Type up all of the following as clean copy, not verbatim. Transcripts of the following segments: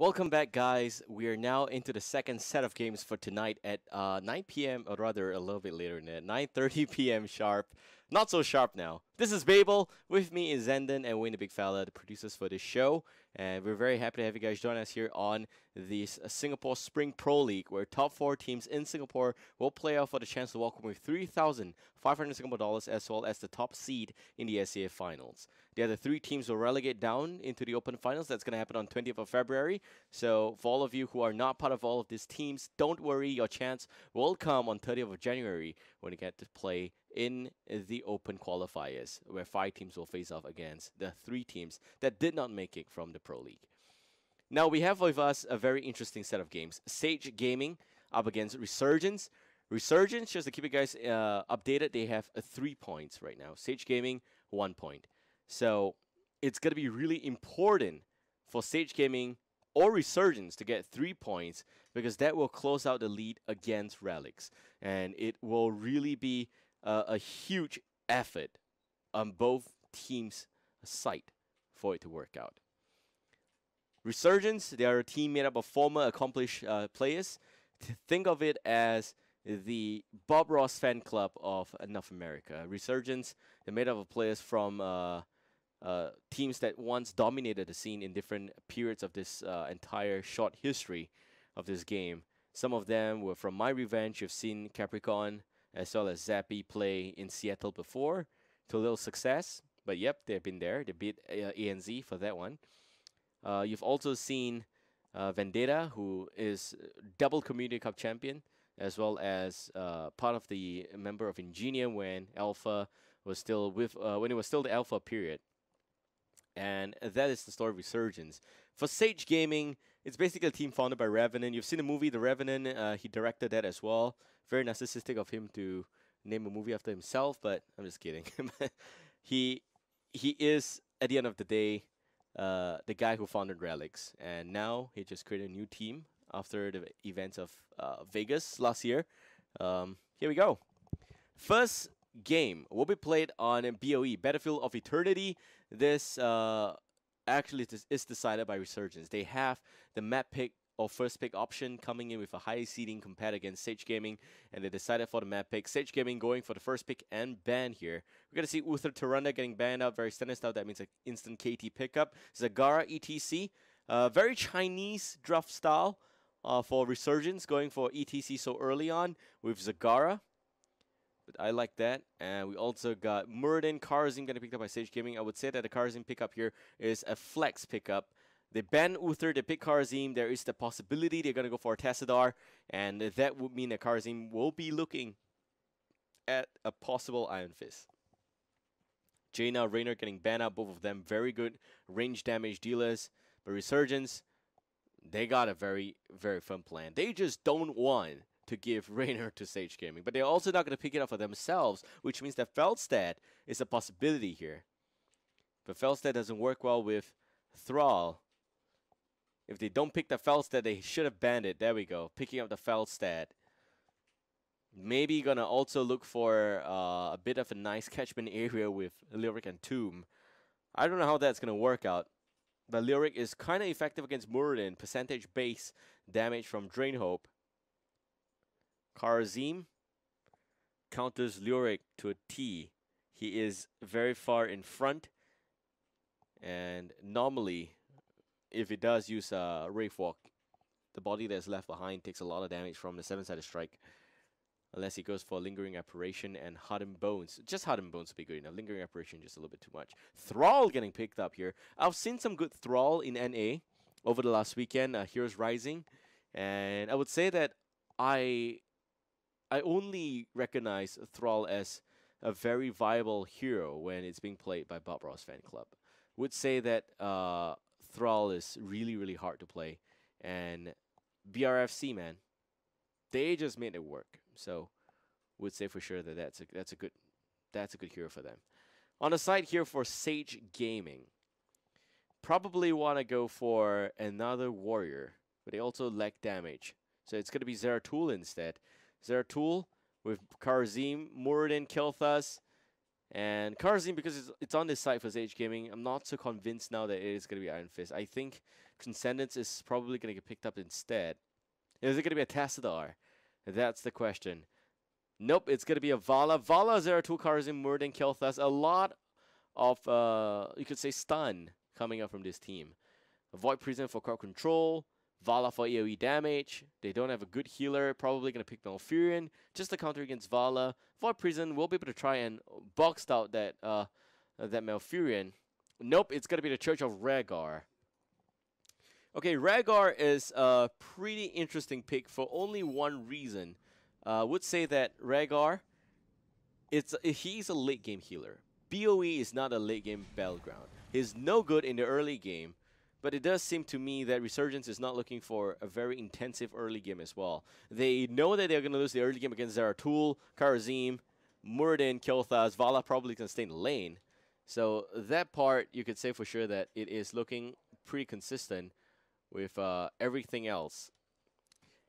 Welcome back, guys. We are now into the second set of games for tonight at 9 p.m., or rather a little bit later than that, 9:30 p.m. sharp. Not so sharp now. This is Babel. With me is Zenden and Wayne the Big Fella, the producers for this show. And we're very happy to have you guys join us here on this Singapore Spring Pro League, where top four teams in Singapore will play out for the chance to walk away with 3,500 Singapore dollars as well as the top seed in the SCA finals. The other three teams will relegate down into the open finals. That's going to happen on 20th of February. So for all of you who are not part of all of these teams, don't worry. Your chance will come on 30th of January when you get to play in the open qualifiers, where 5 teams will face off against the 3 teams that did not make it from the Pro League. Now we have with us a very interesting set of games. Sage Gaming up against Resurgence. Resurgence, just to keep you guys updated, they have 3 points right now. Sage Gaming, 1 point. So it's going to be really important for Sage Gaming or Resurgence to get 3 points, because that will close out the lead against Relics. And it will really be a huge effort on both teams' side for it to work out. Resurgence, they are a team made up of former accomplished players. Think of it as the Bob Ross fan club of North America. Resurgence, they're made up of players from teams that once dominated the scene in different periods of this entire short history of this game. Some of them were from My Revenge. You've seen Capricorn as well as Zappy play in Seattle before, to little success. But yep, they've been there. They beat ANZ for that one. You've also seen Vendetta, who is double Community Cup champion, as well as part of the member of Ingenium when Alpha was still when it was still the Alpha period. And that is the story of Resurgence. For Sage Gaming, it's basically a team founded by Revenant. You've seen the movie The Revenant. He directed that as well. Very narcissistic of him to name a movie after himself, but I'm just kidding. he is, at the end of the day, the guy who founded Relics. And now he just created a new team after the events of Vegas last year. Here we go. First game will be played on BOE, Battlefield of Eternity. This actually is decided by Resurgence. They have the map pick or first pick option coming in with a high seeding compared against Sage Gaming, and they decided for the map pick. Sage Gaming going for the first pick and ban here. We're going to see Uther Taranda getting banned out, very standard style. That means an instant KT pickup. Zagara ETC, very Chinese draft style for Resurgence, going for ETC so early on with Zagara. But I like that. And we also got Muradin Karazim getting picked up by Sage Gaming. I would say that the Karazim pickup here is a flex pickup. They ban Uther, they pick Karazim. There is the possibility they're going to go for a Tassadar. And that would mean that Karazim will be looking at a possible Iron Fist. Jaina, Raynor getting banned out. Both of them very good range damage dealers. But Resurgence, they got a very, very firm plan. They just don't want to give Raynor to Sage Gaming. But they're also not going to pick it up for themselves, which means that Feldstad is a possibility here. But Feldstad doesn't work well with Thrall. If they don't pick the Feldstad, they should have banned it. There we go. Picking up the Feldstad. Maybe going to also look for a bit of a nice catchment area with Lyric and Tomb. I don't know how that's going to work out. But Lyric is kind of effective against Muradin. Percentage base damage from Drain Hope. Karazim counters Lyric to a T. He is very far in front. And normally, if it does use Wraith Walk, the body that's left behind takes a lot of damage from the 7-sided strike. Unless he goes for Lingering Apparition and Hardened Bones. Just Hardened Bones would be good enough. Lingering Apparition just a little bit too much. Thrall getting picked up here. I've seen some good Thrall in NA over the last weekend. Heroes Rising. And I would say that I only recognize Thrall as a very viable hero when it's being played by Bob Ross fan club. Would say that Thrall is really, really hard to play. And BRFC, man, they just made it work. So would say for sure that that's a good hero for them. On the side here for Sage Gaming, probably want to go for another warrior, but they also lack damage. So it's going to be Zeratul instead. Zeratul with Karazim, Muradin, Kilthas, and Karazim, because it's on this side for Sage Gaming. I'm not so convinced now that it is going to be Iron Fist. I think Transcendence is probably going to get picked up instead. Is it going to be a Tassadar? That's the question. Nope, it's going to be a Vala. Vala, Zeratul, Karazim, Murden, Kel'Thas. A lot of, you could say, stun coming up from this team. Void Prison for crowd control. Vala for AoE damage. They don't have a good healer. Probably going to pick Malfurion just to counter against Vala. Void Prison will be able to try and box out that Malfurion. Nope, it's going to be the Church of Rhaegar. Okay, Rhaegar is a pretty interesting pick for only one reason. I would say that Rhaegar, he's a late game healer. BOE is not a late game battleground. He's no good in the early game. But it does seem to me that Resurgence is not looking for a very intensive early game as well. They know that they're going to lose the early game against Zeratul, Karazim, Muradin, Kel'Thas. Vala probably going to stay in the lane. So that part, you could say for sure that it is looking pretty consistent with everything else.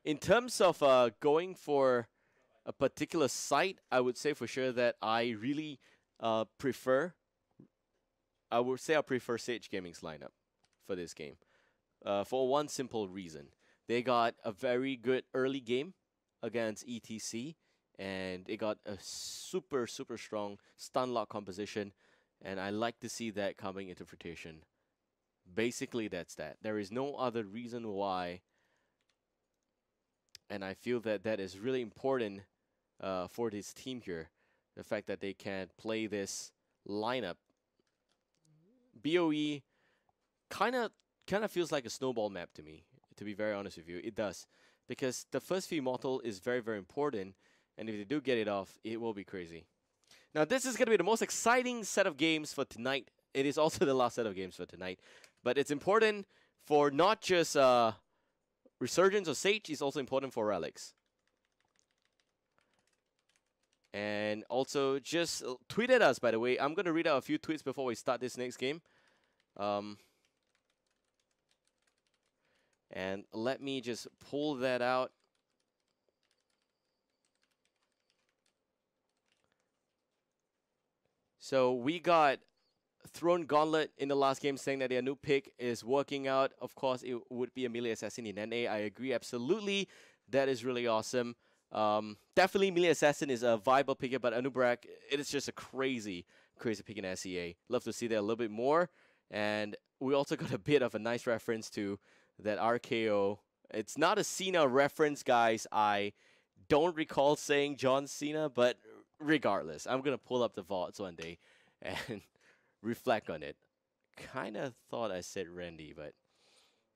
In terms of going for a particular site, I would say for sure that I really prefer Sage Gaming's lineup for this game, for one simple reason. They got a very good early game against ETC, and they got a super strong stun lock composition, and I like to see that coming into fruition. Basically, that's that. There is no other reason why, and I feel that that is really important for this team here. The fact that they can play this lineup. BOE kind of feels like a snowball map to me, to be very honest with you. It does, because the first few mortal is very important, and if they do get it off, it will be crazy. Now this is going to be the most exciting set of games for tonight. It is also the last set of games for tonight, but it's important for not just Resurgence or Sage, it's also important for Relics. And also just tweet at us, by the way. I'm going to read out a few tweets before we start this next game. And let me just pull that out. So we got Throne Gauntlet in the last game saying that their new pick is working out. Of course, it would be a melee assassin in NA. I agree absolutely. That is really awesome. Definitely melee assassin is a viable pick, but Anubrak, it is just a crazy pick in SEA. Love to see that a little bit more. And we also got a bit of a nice reference to that RKO. It's not a Cena reference, guys. I don't recall saying John Cena, but regardless, I'm gonna pull up the vaults one day and reflect on it. Kinda thought I said Randy, but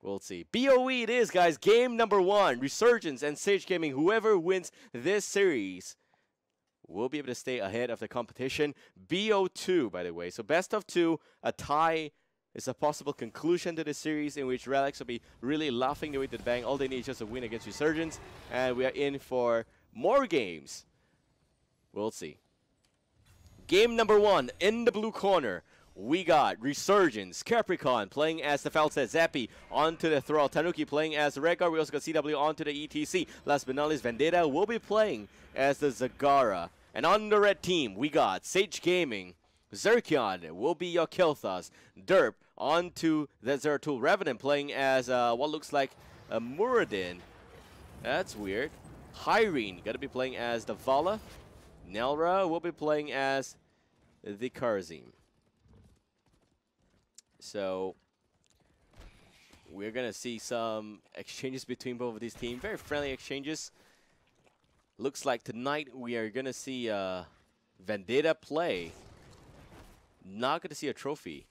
we'll see. BOE it is, guys. Game number 1. Resurgence and Sage Gaming. Whoever wins this series will be able to stay ahead of the competition. BO2, by the way. So best of 2, a tie is a possible conclusion to the series in which Relics will be really laughing their way to the bank. All they need is just a win against Resurgence, and we are in for more games. We'll see. Game number 1, in the blue corner, we got Resurgence, Capricorn playing as the Falset, Zappy onto the Thrall, Tanuki playing as the Rhaegar. We also got CW onto the ETC. Last but not least, Vendetta will be playing as the Zagara. And on the red team, we got Sage Gaming. Zerkion will be your Kel'Thas. Derp onto the Zeratul. Revenant playing as what looks like a Muradin. That's weird. Hyrene got to be playing as the Vala. Nelra will be playing as the Karazim. So we're going to see some exchanges between both of these teams. Very friendly exchanges. Looks like tonight we are going to see Vendetta play. Not going to see a trophy.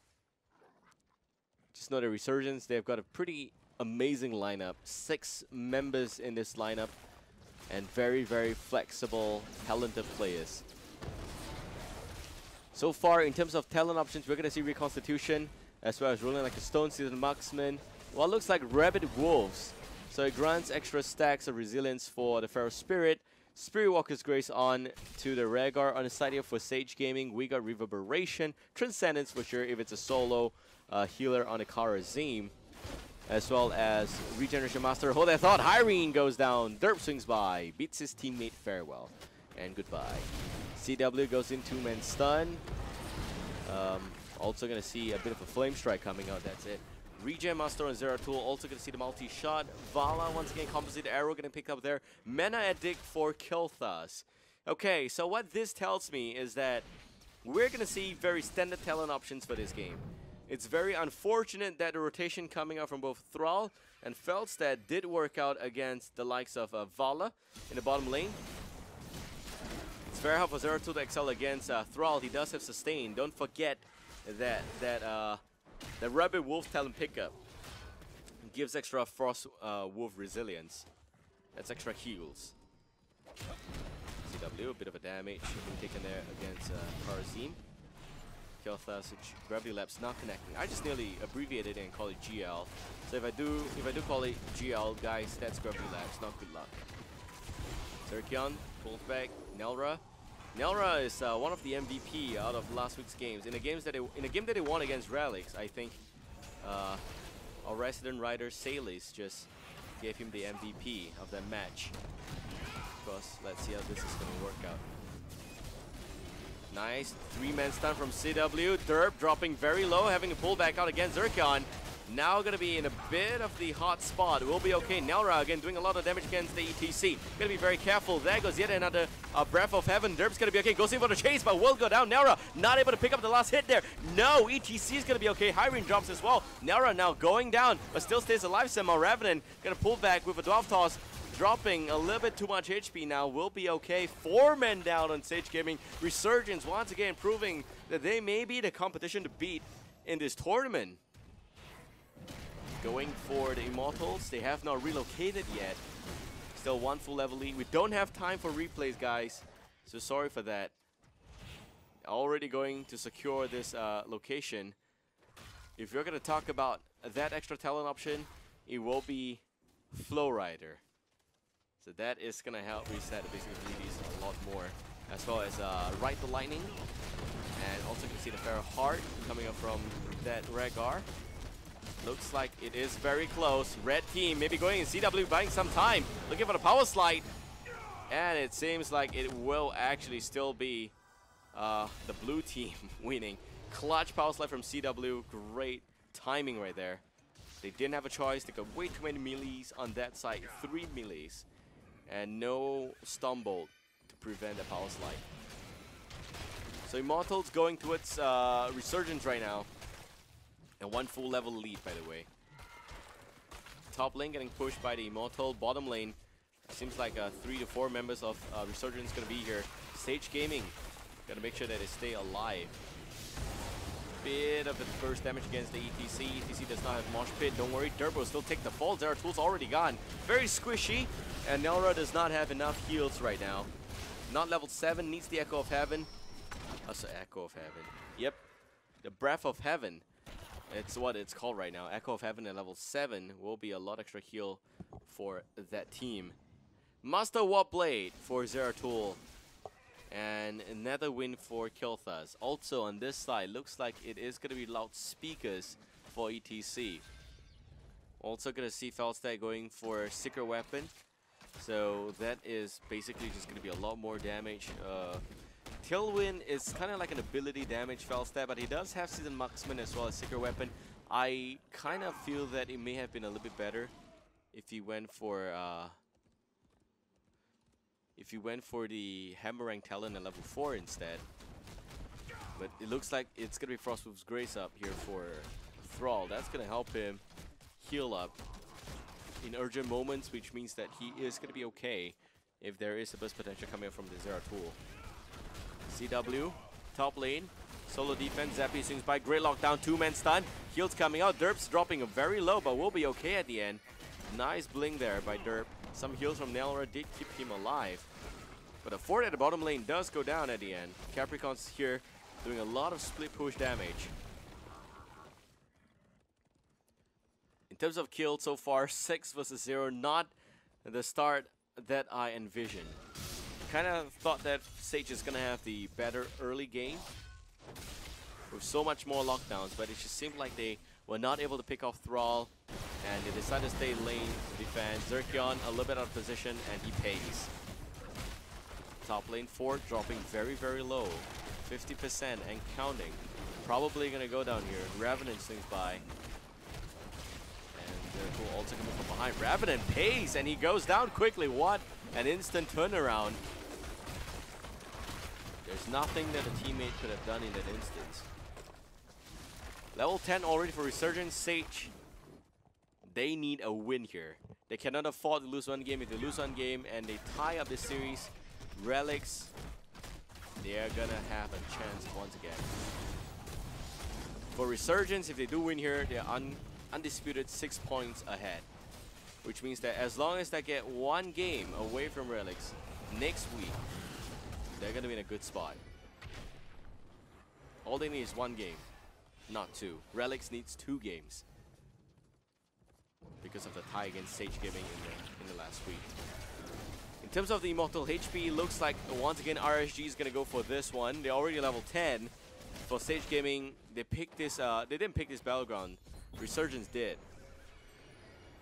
Just know the Resurgence, they've got a pretty amazing lineup. 6 members in this lineup. And very flexible, talented players. So far, in terms of talent options, we're going to see Reconstitution, as well as Rolling Like a Stone, Seasoned Marksman. What looks like Rabid Wolves. So it grants extra stacks of resilience for the Pharaoh Spirit. Spirit Walker's Grace on to the Rhaegar. On the side here for Sage Gaming, we got Reverberation, Transcendence for sure if it's a solo healer on the Karazim, as well as Regeneration Master. Hold that thought, Hyrene goes down, Derp swings by, beats his teammate farewell, and goodbye. CW goes in 2-man stun. Also going to see a bit of a Flame Strike coming out, that's it. Regen Master on Zeratul, also going to see the multi-shot. Vala, once again, composite arrow going to pick up there. Mana Addict for Kilthas. Okay, so what this tells me is that we're going to see very standard talent options for this game. It's very unfortunate that the rotation coming out from both Thrall and Feldstad did work out against the likes of Vala in the bottom lane. It's very hard for Zeratul to excel against Thrall. He does have sustain. Don't forget that the Rabbit Wolf talent pickup gives extra Frost Wolf resilience. That's extra heals. CW, a bit of a damage being taken there against Karazim. Kilthas, Gravity Lab's not connecting. I just nearly abbreviated it and call it GL. So if I do call it GL, guys, that's Gravity Labs, not good luck. Zerkion pulls back. Nelra. Nelra is one of the MVP out of last week's games. In a game that they won against Relics, I think our resident writer Salis just gave him the MVP of that match. Of course, let's see how this is going to work out. Nice 3-man stun from CW. Derp dropping very low, having to pull back out against Zerkion. Now going to be in a bit of the hot spot. We'll be okay. Nelra again doing a lot of damage against the ETC. Going to be very careful. There goes yet another Breath of Heaven. Derp's going to be okay. Goes in for the chase, but will go down. Nelra not able to pick up the last hit there. No, ETC is going to be okay. Hyrene drops as well. Nelra now going down, but still stays alive somehow. Revenant going to pull back with a Dwarf Toss. Dropping a little bit too much HP now. Will be okay. 4 men down on Sage Gaming. Resurgence once again proving that they may be the competition to beat in this tournament. Going for the Immortals. They have not relocated yet. Still 1 full level lead. We don't have time for replays, guys. So sorry for that. Already going to secure this location. If you're going to talk about that extra talent option, it will be Flow Rider. So that is going to help reset the basic abilities a lot more. As well as Ride the Lightning. And also you can see the Pharaoh Heart coming up from that Rhaegar. Looks like it is very close. Red team maybe going in CW, buying some time. Looking for the power slide. And it seems like it will actually still be the blue team winning. Clutch power slide from CW. Great timing right there. They didn't have a choice. They got way too many melees on that side. 3 melees. And no Stumble to prevent the power slide. So Immortals going towards Resurgence right now. And 1 full level lead, by the way. Top lane getting pushed by the Immortal. Bottom lane, seems like 3 to 4 members of Resurgence going to be here. Sage Gaming, got to make sure that they stay alive. Bit of the burst damage against the ETC. ETC does not have Mosh Pit. Don't worry, Derp will still take the fall. Zeratul's already gone. Very squishy. And Nelra does not have enough heals right now. Not level 7, needs the Echo of Heaven. Also, Echo of Heaven. Yep, the Breath of Heaven. It's what it's called right now. Echo of Heaven at level 7 will be a lot extra heal for that team. Master Warp Blade for Zeratul. And another win for Kilthas. Also on this side, looks like it is going to be loudspeakers for ETC. Also going to see Feldstad going for Secret Weapon. So that is basically just going to be a lot more damage. Tailwind is kind of like an ability damage Feldstad, but he does have Seasoned Marksman as well as Secret Weapon. I kind of feel that it may have been a little bit better if he went for the Hammerang talent at level 4 instead. But it looks like it's going to be Frostwolf's Grace up here for Thrall. That's going to help him heal up in urgent moments, which means that he is going to be okay if there is a burst potential coming from the Zeratul. CW, top lane, solo defense, Zappy swings by, great lockdown, 2-man stun, heals coming out, Derp's dropping very low, but will be okay at the end. Nice bling there by Derp. Some heals from Nelra did keep him alive. But the fort at the bottom lane does go down at the end. Capricorn's here doing a lot of split push damage. In terms of kills so far, 6 versus 0, not the start that I envisioned. Kind of thought that Sage is going to have the better early game with so much more lockdowns, but it just seemed like they were not able to pick off Thrall, and they decided to stay lane defense. Zerkion a little bit out of position, and he pays. Top lane fort dropping very, very low, 50% and counting. Probably going to go down here. Revenant swings by. Zeratul also coming from behind. Revenant pays, and he goes down quickly. What an instant turnaround. There's nothing that a teammate could have done in that instance. Level 10 already for Resurgence. Sage, they need a win here. They cannot afford to lose one game. If they lose one game and they tie up this series, Relics, they're gonna have a chance once again. For Resurgence, if they do win here, they're undisputed 6 points ahead. Which means that as long as they get one game away from Relics next week, they're gonna be in a good spot. All they need is one game, not two. Relics needs 2 games because of the tie against Sage Gaming in the last week. In terms of the Immortal HP, looks like once again RSG is gonna go for this one. They're already level 10. For Sage Gaming, they picked this. They didn't pick this battleground. Resurgence did,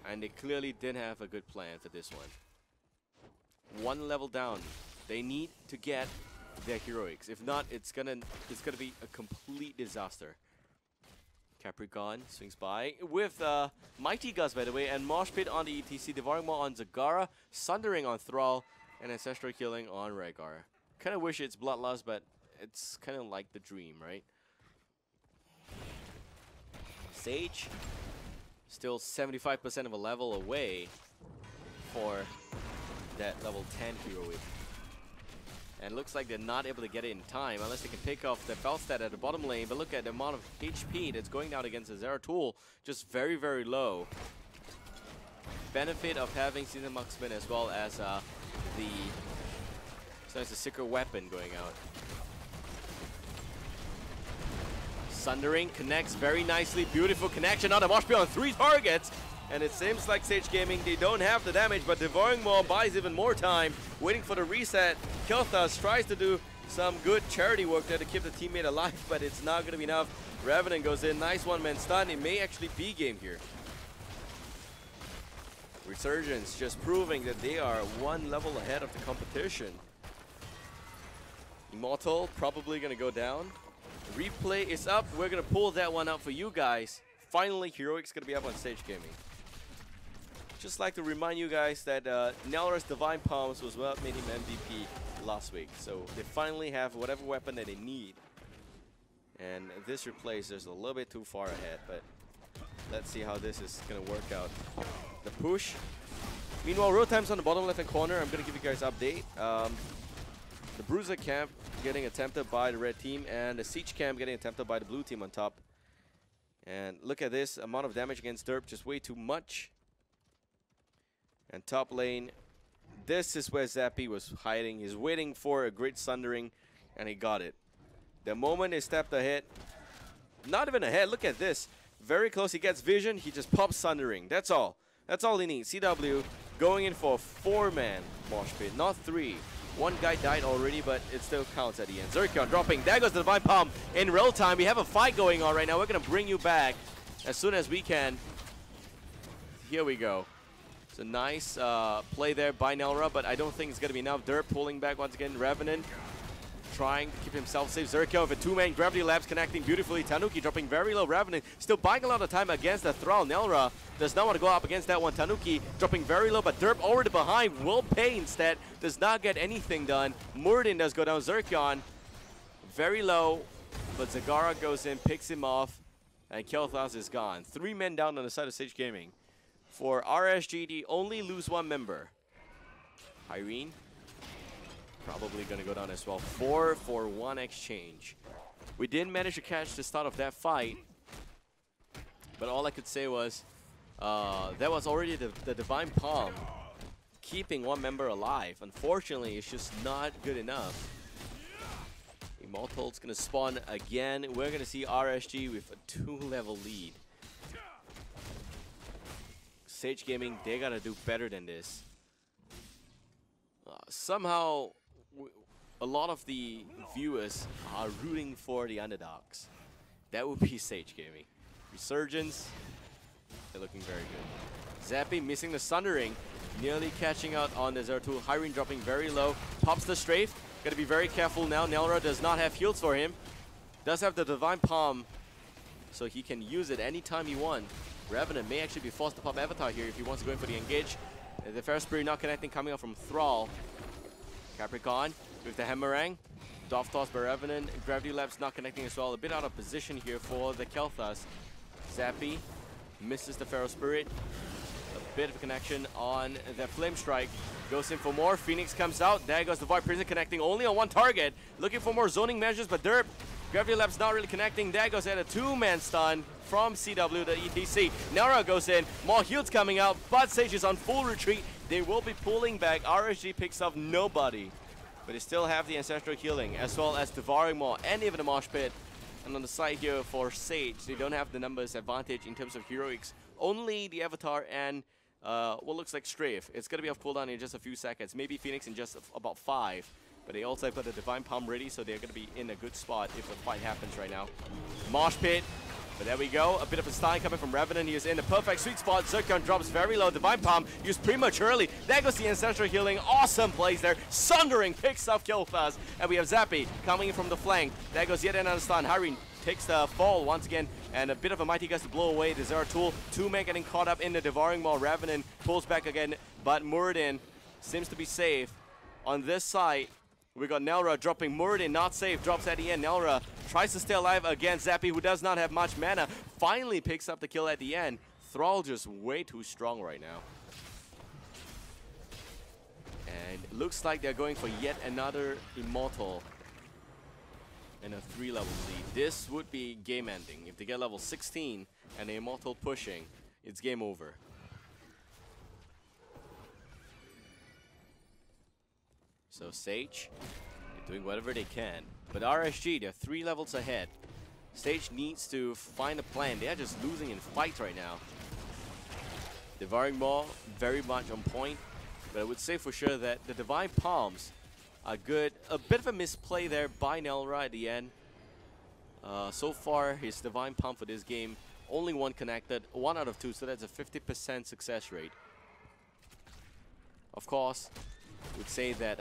and they clearly didn't have a good plan for this one. One level down. They need to get their heroics. If not, it's gonna be a complete disaster. Capricorn swings by with Mighty Gust, by the way, and Mosh Pit on the ETC, Devouring Maw on Zagara, Sundering on Thrall, and Ancestral Killing on Rhaegar. Kind of wish it's Bloodlust, but it's kind of like the dream, right? Sage, still 75% of a level away for that level 10 heroic. And looks like they're not able to get it in time unless they can pick off the Felstad at the bottom lane. But look at the amount of HP that's going down against the Zeratul. Just very, very low. Benefit of having Season Marksman as well as the Secret Weapon going out. Sundering connects very nicely. Beautiful connection. Now the Mosh Pit on 3 targets. And it seems like Sage Gaming, they don't have the damage, but Devouring Maw buys even more time, waiting for the reset. Kel'Thas tries to do some good charity work there to keep the teammate alive, but it's not going to be enough. Revenant goes in, nice one-man stun. It may actually be game here. Resurgence just proving that they are one level ahead of the competition. Immortal probably going to go down. Replay is up. We're going to pull that one out for you guys. Finally, Heroic's going to be up on Sage Gaming. Just like to remind you guys that Nelra's Divine Palms was what made him MVP last week. So they finally have whatever weapon that they need. And this replace is a little bit too far ahead, but let's see how this is going to work out. The push. Meanwhile, real time's on the bottom left-hand corner. I'm going to give you guys an update. The Bruiser camp getting attempted by the red team, and the Siege camp getting attempted by the blue team on top. And look at this amount of damage against Derp, just way too much. And top lane, this is where Zappy was hiding. He's waiting for a great Sundering, and he got it. The moment he stepped ahead, not even ahead, look at this. Very close, he gets vision, he just pops Sundering. That's all. That's all he needs. CW going in for a 4-man Mosh Pit, not 3. One guy died already, but it still counts at the end. Zerkion dropping. There goes the Divine Palm in real time. We have a fight going on right now. We're going to bring you back as soon as we can. Here we go. It's a nice play there by Nelra, but I don't think it's going to be enough. Derp pulling back once again. Revenant trying to keep himself safe. Zerkion with a 2-man Gravity Labs connecting beautifully. Tanuki dropping very low. Revenant still buying a lot of time against the Thrall. Nelra does not want to go up against that one. Tanuki dropping very low, but Derp already behind. Will pay instead. Does not get anything done. Murdin does go down. Zerkion very low, but Zagara goes in, picks him off, and Kel'Thas is gone. 3 men down on the side of Sage Gaming. For RSGD, only lose 1 member. Irene probably going to go down as well. 4 for 1 exchange. We didn't manage to catch the start of that fight, but all I could say was that was already the Divine Palm keeping 1 member alive. Unfortunately, it's just not good enough. Immortal's going to spawn again. We're going to see RSG with a 2-level lead. Sage Gaming, they got to do better than this. Somehow, a lot of the viewers are rooting for the underdogs. That would be Sage Gaming. Resurgence, they're looking very good. Zappy missing the Sundering, nearly catching out on the Zeratul. Hyrene dropping very low, pops the strafe. Got to be very careful now. Nelra does not have heals for him. Does have the Divine Palm, so he can use it anytime he wants. Revenant may actually be forced to pop Avatar here if he wants to go in for the engage. The Pharaoh Spirit not connecting, coming up from Thrall. Capricorn with the Hammerang. Dove Toss by Revenant. Gravity Labs not connecting as well. A bit out of position here for the Kel'Thas. Zappy misses the Pharaoh Spirit. A bit of a connection on the Flame Strike. Goes in for more. Phoenix comes out. There goes the Void Prison connecting only on one target. Looking for more zoning measures, but Derp. Gravity Labs not really connecting. There goes at a two-man stun from CW, the ETC. Nara goes in. More heals coming out, but Sage is on full retreat. They will be pulling back. RSG picks up nobody. But they still have the Ancestral Healing, as well as Devouring Maw and even the Mosh Pit. And on the side here for Sage, they don't have the numbers advantage in terms of heroics. Only the Avatar and what looks like Strafe. It's going to be off cooldown in just a few seconds. Maybe Phoenix in just about 5. But they also have got the Divine Palm ready, so they're going to be in a good spot if a fight happens right now. Mosh Pit. But there we go. A bit of a stun coming from Revenant. He is in the perfect sweet spot. Zircon drops very low. Divine Palm used prematurely. There goes the Ancestral Healing. Awesome plays there. Sundering picks off Kel'Thas. And we have Zappy coming in from the flank. There goes yet another stun. Irene takes the fall once again. And a bit of a Mighty Gust to blow away the Zeratul. Two men getting caught up in the Devouring Maw. Revenant pulls back again. But Muradin seems to be safe. On this side, we got Nelra dropping. Muradin not safe. Drops at the end. Nelra tries to stay alive against Zappy, who does not have much mana. Finally picks up the kill at the end. Thrall just way too strong right now. And looks like they're going for yet another Immortal and a 3-level lead. This would be game ending. If they get level 16 and the Immortal pushing, it's game over. So Sage, they're doing whatever they can. But RSG, they're 3 levels ahead. Sage needs to find a plan. They are just losing in fights right now. Devouring Maw, very much on point. But I would say for sure that the Divine Palms are good. A bit of a misplay there by Nelra at the end. So far, his Divine Palm for this game, only one connected. 1 out of 2, so that's a 50% success rate. Of course, would say that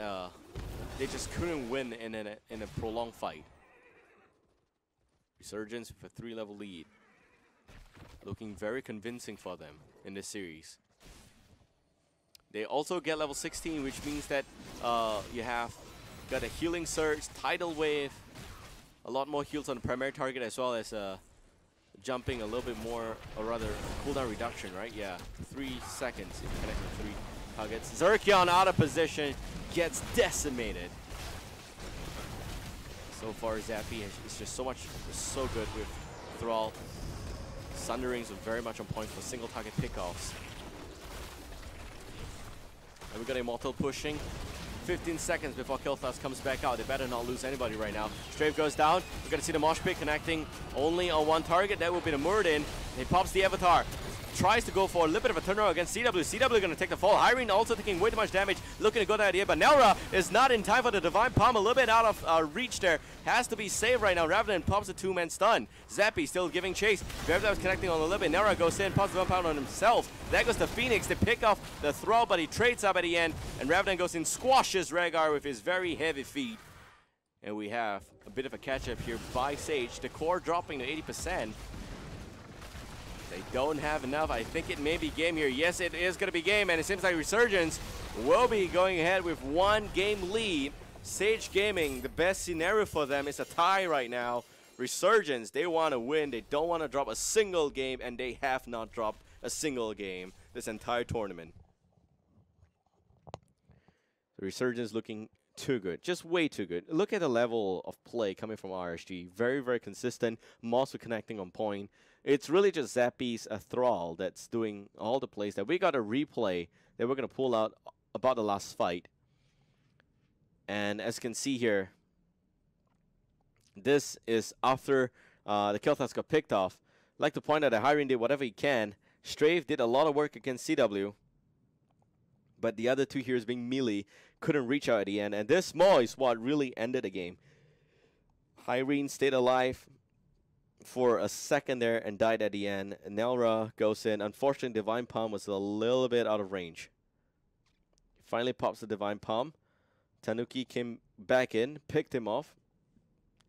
they just couldn't win in a prolonged fight. Resurgence with a 3-level lead. Looking very convincing for them in this series. They also get level 16, which means that you have got a Healing Surge, Tidal Wave, a lot more heals on the primary target, as well as jumping a little bit more, or rather cooldown reduction, right? Yeah, 3 seconds if you connect with 3 targets. Zerkion out of position, gets decimated. So far, Zappy is just so good with Thrall. Sunderings are very much on point for single target pickoffs. And we got Immortal pushing. 15 seconds before Kel'Thas comes back out. They better not lose anybody right now. Strafe goes down. We're going to see the Mosh Pit connecting only on one target. That will be the Muradin. He pops the Avatar. Tries to go for a little bit of a turnaround against CW. CW going to take the fall. Irene also taking way too much damage. Looking to go that idea. But Nelra is not in time for the Divine Palm. A little bit out of reach there. Has to be saved right now. Revenant pops a 2-man stun. Zappy still giving chase. Revenant was connecting on a little bit. Nelra goes in. Pops the 1 pound on himself. There goes the Phoenix. They pick off the Thrall, but he trades up at the end. And Revenant goes in. Squashes Rhaegar with his very heavy feet. And we have a bit of a catch-up here by Sage. The core dropping to 80%. They don't have enough. I think it may be game here. Yes, it is going to be game, and it seems like Resurgence will be going ahead with 1-game lead. Sage Gaming, the best scenario for them is a tie right now. Resurgence, they want to win. They don't want to drop a single game, and they have not dropped a single game this entire tournament. The Resurgence looking too good, just way too good. Look at the level of play coming from RSG. Very, very consistent. Also connecting on point. It's really just Zappy's Thrall that's doing all the plays that we got a replay that we're going to pull out about the last fight. And as you can see here, this is after the Kel'Thas got picked off. I'd like to point out that Irene did whatever he can. Strafe did a lot of work against CW. But the other two heroes being melee couldn't reach out at the end. And this Maw is what really ended the game. Irene stayed alive for a second there and died at the end. Nelra goes in. Unfortunately, Divine Palm was a little bit out of range. Finally pops the Divine Palm. Tanuki came back in, picked him off,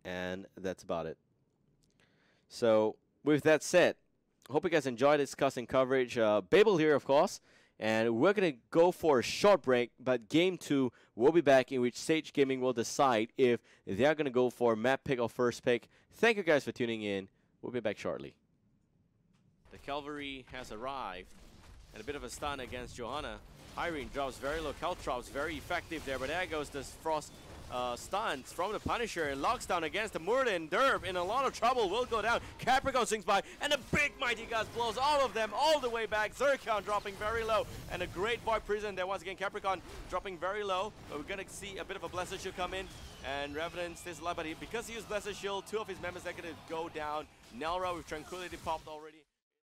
and that's about it. So, with that said, Hope you guys enjoyed this custom coverage. Babel here, of course. And we're going to go for a short break, but Game 2 will be back, in which Sage Gaming will decide if they're going to go for map pick or first pick. Thank you guys for tuning in. We'll be back shortly. The Cavalry has arrived. And a bit of a stun against Johanna. Irene drops very low. Caltrops very effective there, but there goes this Frost stuns from the Punisher and locks down against the Murden. Derb in a lot of trouble, will go down. Capricorn swings by, and a big Mighty Gust blows all of them all the way back. Zircon dropping very low, and a great Void Prison there once again. Capricorn dropping very low, but we're gonna see a bit of a Blessed Shield come in, and Revenant stays alive, but because he used Blessed Shield, 2 of his members are gonna go down. Nelra with Tranquility popped already.